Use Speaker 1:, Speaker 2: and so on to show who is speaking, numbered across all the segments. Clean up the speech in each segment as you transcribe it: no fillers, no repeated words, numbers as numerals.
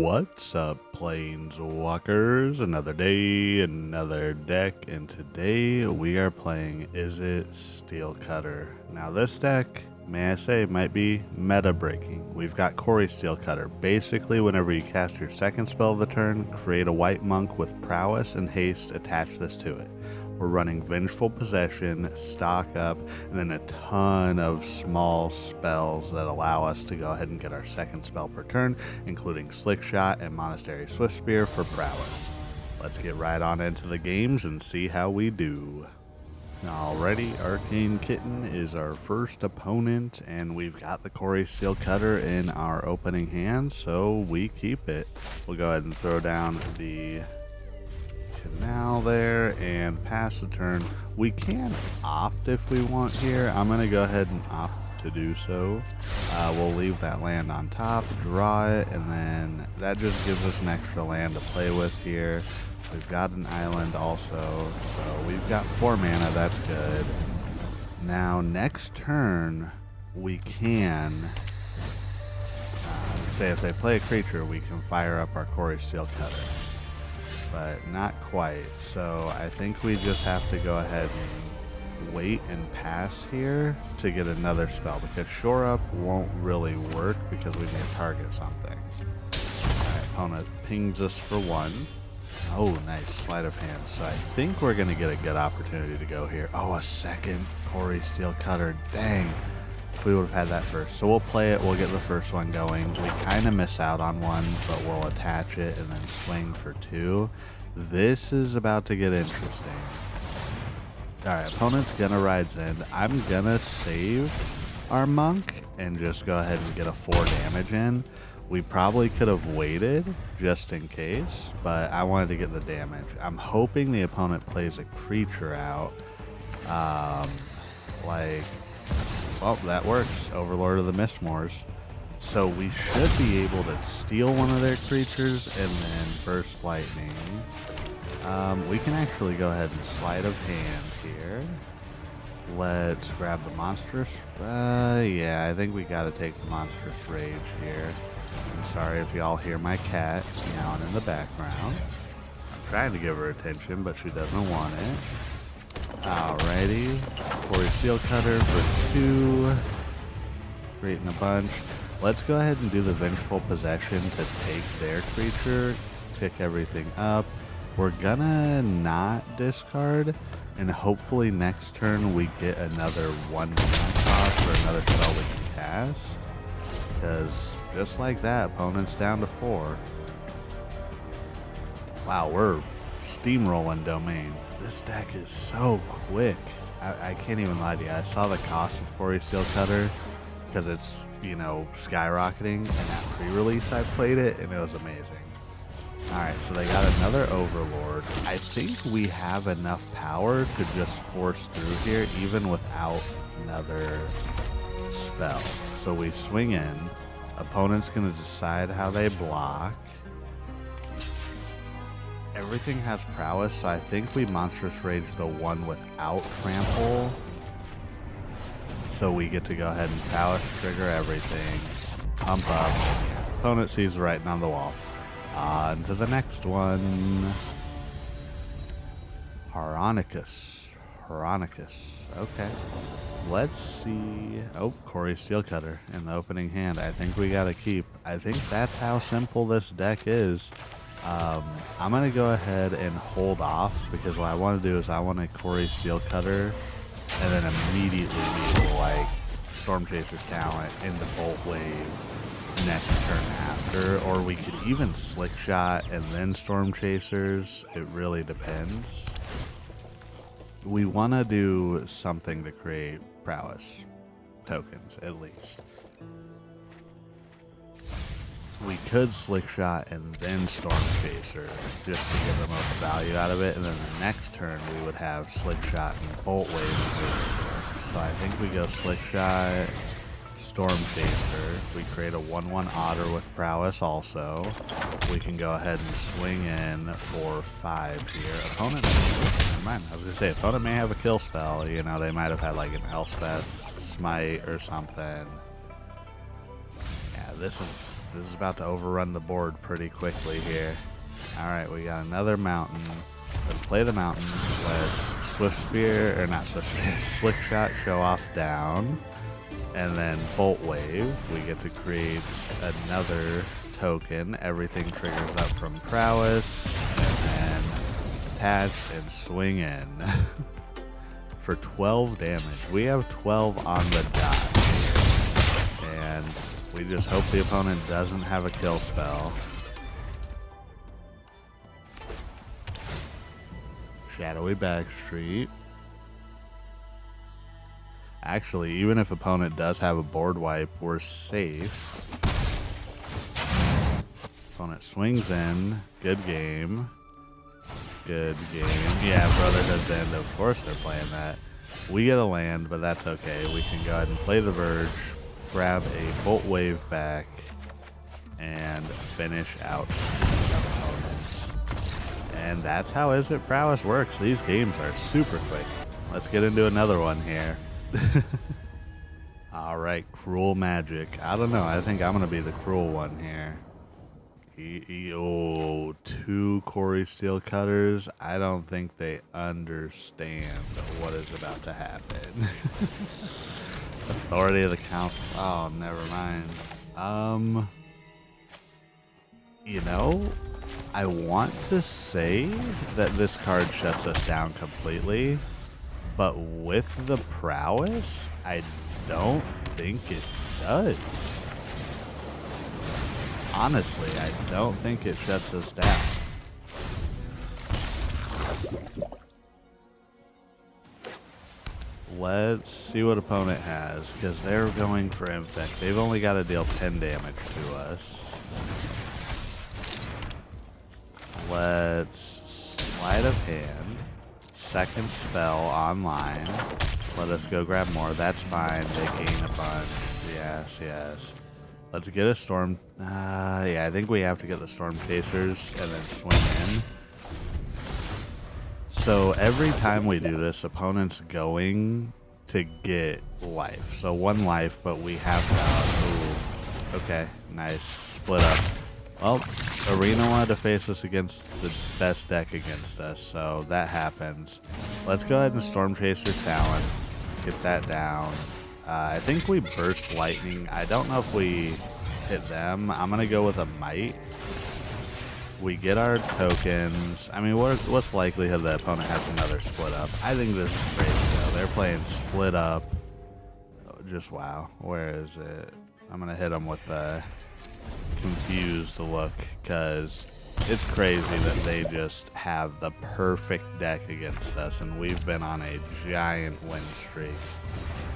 Speaker 1: What's up, Planeswalkers? Another day, another deck, and today we are playing Is It Steel Cutter. Now this deck, may I say, might be meta breaking. We've got Cori-Steel Cutter. Basically, whenever you cast your second spell of the turn, create a white monk with prowess and haste, attach this to it. We're running Vengeful Possession, stock up, and then a ton of small spells that allow us to go ahead and get our second spell per turn, including Slickshot and Monastery Swiftspear for prowess. Let's get right on into the games and see how we do. Alrighty, Arcane Kitten is our first opponent, and we've got the Cori-Steel Cutter in our opening hand, so we keep it. We'll go ahead and throw down the Canal there and pass the turn. We can opt if we want here. I'm going to go ahead and opt to do so. We'll leave that land on top, draw it, and then that just gives us an extra land to play with here. We've got an island also, so we've got 4 mana. That's good. Now next turn we can say if they play a creature, we can fire up our Cori-Steel Cutter, but not quite. So I think we just have to go ahead and wait and pass here to get another spell, because Shore Up won't really work because we need to target something. Alright, opponent pings us for 1. Oh, nice. Sleight of Hand. So I think we're going to get a good opportunity to go here. Oh, a second Cori-Steel Cutter. Dang. We would have had that first. So we'll play it. We'll get the first one going. We kind of miss out on one, but we'll attach it and then swing for 2. This is about to get interesting. Alright, opponent's gonna ride in. I'm gonna save our monk and just go ahead and get a 4 damage in. We probably could have waited just in case, but I wanted to get the damage. I'm hoping the opponent plays a creature out. Well, that works. Overlord of the Mistmoors. So we should be able to steal one of their creatures and then burst lightning. We can actually go ahead and Sleight of Hand here. Let's grab the Monstrous. Yeah, I think we gotta take the Monstrous Rage here. I'm sorry if y'all hear my cat meowing in the background. I'm trying to give her attention, but she doesn't want it. Alrighty, Cori-Steel Cutter for 2, creating a bunch. Let's go ahead and do the Vengeful Possession to take their creature, pick everything up. We're gonna not discard, and hopefully next turn we get another 1 mana cost or another spell we can cast, because just like that, opponent's down to 4. Wow, we're steamrolling Domain. This deck is so quick. I can't even lie to you. I saw the cost of Cori-Steel Cutter because it's, you know, skyrocketing, and at pre-release I played it and it was amazing. Alright, so they got another Overlord. I think we have enough power to just force through here even without another spell. So we swing in. Opponent's going to decide how they block. Everything has prowess, so I think we Monstrous Rage the one without trample. So we get to go ahead and prowess trigger everything. Pump up. Opponent sees the writing on the wall. On to the next one. Horonicus. Okay. Let's see. Oh, Cori-Steel Cutter in the opening hand. I think we gotta keep. I think that's how simple this deck is. I'm going to go ahead and hold off, because what I want to do is I want to Cori-Steel Cutter and then immediately be like Stormchaser's talent into Boltwave next turn after, or we could even Slickshot and then Stormchasers. It really depends. We want to do something to create prowess tokens, at least. We could Slickshot and then Stormchaser just to get the most value out of it, and then the next turn we would have Slickshot and Boltwave. So I think we go Slickshot, Stormchaser. We create a 1/1 Otter with prowess also. We can go ahead and swing in for 5 here. Opponent, never mind. I was gonna say opponent may have a kill spell. You know, they might have had like an Elspeth's Smite or something. Yeah, this is This is about to overrun the board pretty quickly here. Alright, we got another mountain. Let's play the mountain. Let's Swiftspear, or not Swiftspear, Slickshot Show-Off down. And then Boltwave. We get to create another token. Everything triggers up from prowess. And then attach and swing in. For 12 damage. We have 12 on the dot. And we just hope the opponent doesn't have a kill spell. Shadowy Backstreet. Actually, even if opponent does have a board wipe, we're safe. Opponent swings in. Good game. Good game. Yeah, Brotherhood's End. Of course they're playing that. We get a land, but that's okay. We can go ahead and play the Verge, grab a Boltwave back, and finish out the opponents. And that's how Is It Prowess works. These games are super quick. Let's get into another one here. Alright, Cruel Magic. I don't know. I think I'm going to be the cruel one here. Oh, 2 Cori-Steel Cutters. I don't think they understand what is about to happen. Authority of the Council. Oh, never mind. You know, I want to say that this card shuts us down completely, but with the prowess, I don't think it does. Honestly, I don't think it shuts us down. Let's see what opponent has, because they're going for Infect. They've only got to deal 10 damage to us. Let's Sleight of Hand. Second spell online. Let us go grab more. That's fine. They gain a bunch. Yes, yes. Let's get a Storm. Yeah, I think we have to get the Stormchasers and then swing in. So every time we do this, opponent's going to get life. So 1 life, but we have to... Ooh. Okay, nice. Split up. Well, Arena wanted to face us against the best deck against us, so that happens. Let's go ahead and Stormchaser Talent. Get that down. I think we Burst Lightning. I don't know if we hit them. I'm going to go with a Might. We get our tokens. I mean, what's the likelihood that opponent has another split up? I think this is crazy, though. They're playing split up. Oh, just wow. Where is it? I'm going to hit them with the confused look, because it's crazy that they just have the perfect deck against us, and we've been on a giant win streak.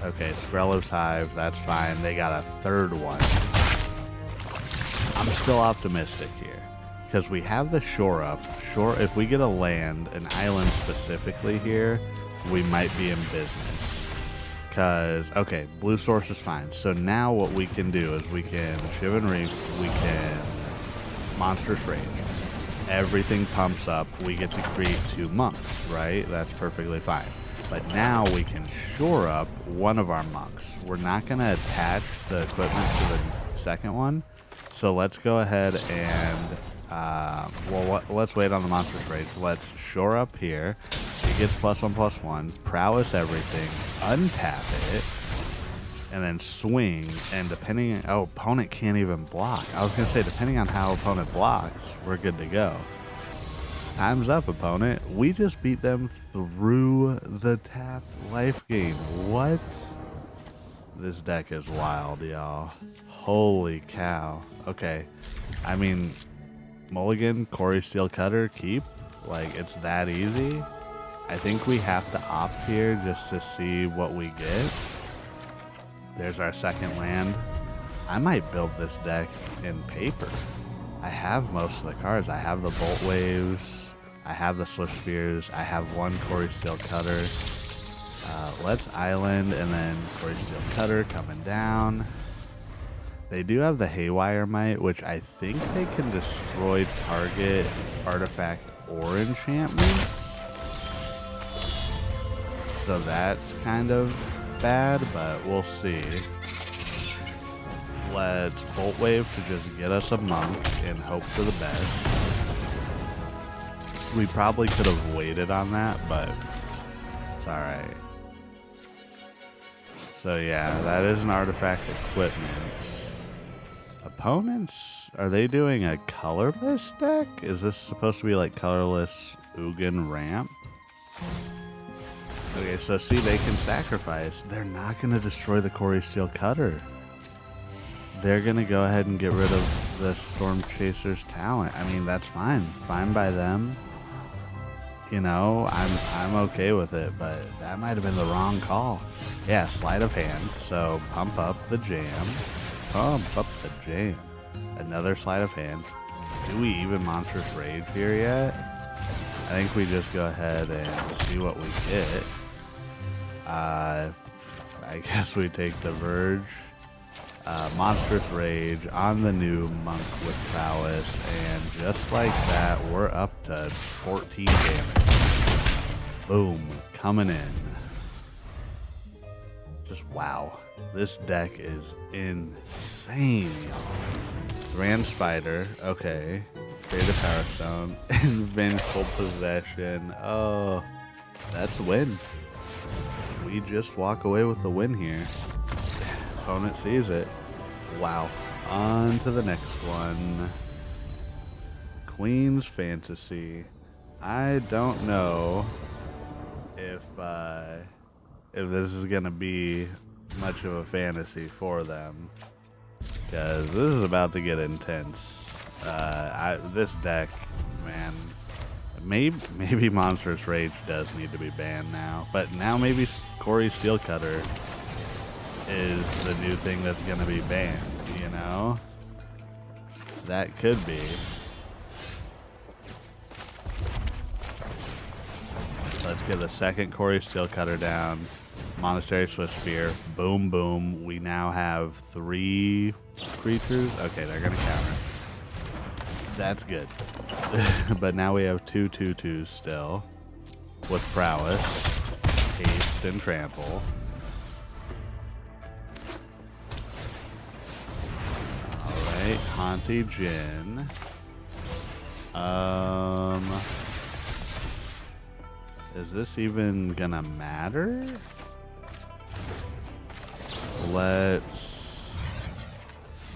Speaker 1: Okay, Skrellov's Hive, that's fine. They got a third one. I'm still optimistic here, because we have the shore up. If we get a land, an island specifically here, we might be in business. Because, okay, blue source is fine. So now what we can do is we can Shivan Reef, we can Monstrous Rage. Everything pumps up. We get to create 2 monks, right? That's perfectly fine. But now we can shore up one of our monks. We're not going to attach the equipment to the second one. So let's go ahead and, let's wait on the Monstrous Rage. Let's shore up here. It gets +1/+1. Prowess everything. Untap it. And then swing. And depending, opponent can't even block. I was going to say, depending on how opponent blocks, we're good to go. Time's up, opponent. We just beat them through the tapped life gain. What? This deck is wild, y'all. Holy cow. Okay. I mean, mulligan, Cori-Steel Cutter, keep. Like, it's that easy. I think we have to opt here just to see what we get. There's our second land. I might build this deck in paper. I have most of the cards. I have the Boltwaves. I have the Swiftspears. I have 1 Cori-Steel Cutter. Let's Island and then Cori-Steel Cutter coming down. They do have the Haywire Might, which I think they can destroy target artifact or enchantment. So that's kind of bad, but we'll see. Let's Boltwave to just get us a monk and hope for the best. We probably could have waited on that, but it's alright. So yeah, that is an artifact equipment. Opponents, are they doing a colorless deck? Is this supposed to be like colorless Ugin ramp? Okay, so see, they can sacrifice. They're not going to destroy the Cori-Steel Cutter. They're going to go ahead and get rid of the Stormchaser's talent. I mean, that's fine. Fine by them. You know, I'm okay with it, but that might have been the wrong call. Yeah, Sleight of Hand. So pump up the jam. Pump up the jam. Another Sleight of Hand. Do we even Monstrous Rage here yet? I think we just go ahead and see what we get. I guess we take the Verge. Monstrous Rage on the new Monk with Prowess, and just like that, we're up to 14 damage. Boom, coming in. Just wow. This deck is insane, y'all. Grand Spider, okay. Creative Power Stone, and Vengeful Possession. Oh, that's a win. We just walk away with the win here. Opponent sees it. Wow. On to the next one. Queen's Fantasy. I don't know if this is gonna be much of a fantasy for them, because this is about to get intense. This deck, man, maybe Monstrous Rage does need to be banned now, but now maybe Cori-Steel Cutter is the new thing that's going to be banned, you know? That could be. Let's get the second Cori-Steel Cutter down. Monastery Swiftspear. Boom, boom. We now have 3 creatures. Okay, they're going to counter. That's good. But now we have 2 2/2s still. With Prowess, Haste, and Trample. Alright, Haunty Djinn. Is this even gonna matter? Let's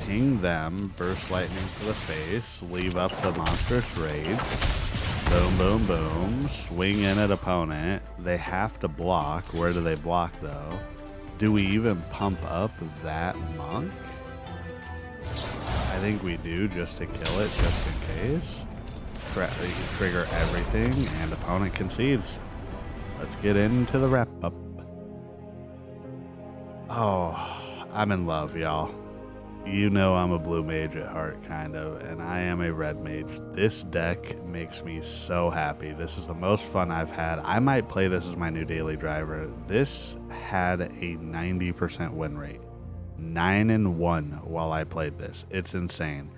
Speaker 1: ping them, Burst Lightning to the face, leave up the Monstrous Rage. Boom, boom, boom. Swing in at opponent. They have to block. Where do they block, though? Do we even pump up that monk? I think we do, just to kill it, just in case. Trigger everything, and opponent concedes. Let's get into the wrap-up. Oh, I'm in love, y'all. You know I'm a blue mage at heart, kind of, and I am a red mage. This deck makes me so happy. This is the most fun I've had. I might play this as my new daily driver. This had a 90% win rate. 9-1 while I played this. It's insane.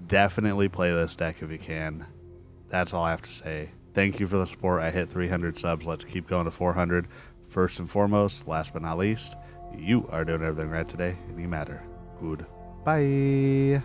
Speaker 1: Definitely play this deck if you can. That's all I have to say. Thank you for the support. I hit 300 subs. Let's keep going to 400. First and foremost, last but not least, you are doing everything right today, and you matter. Goodbye.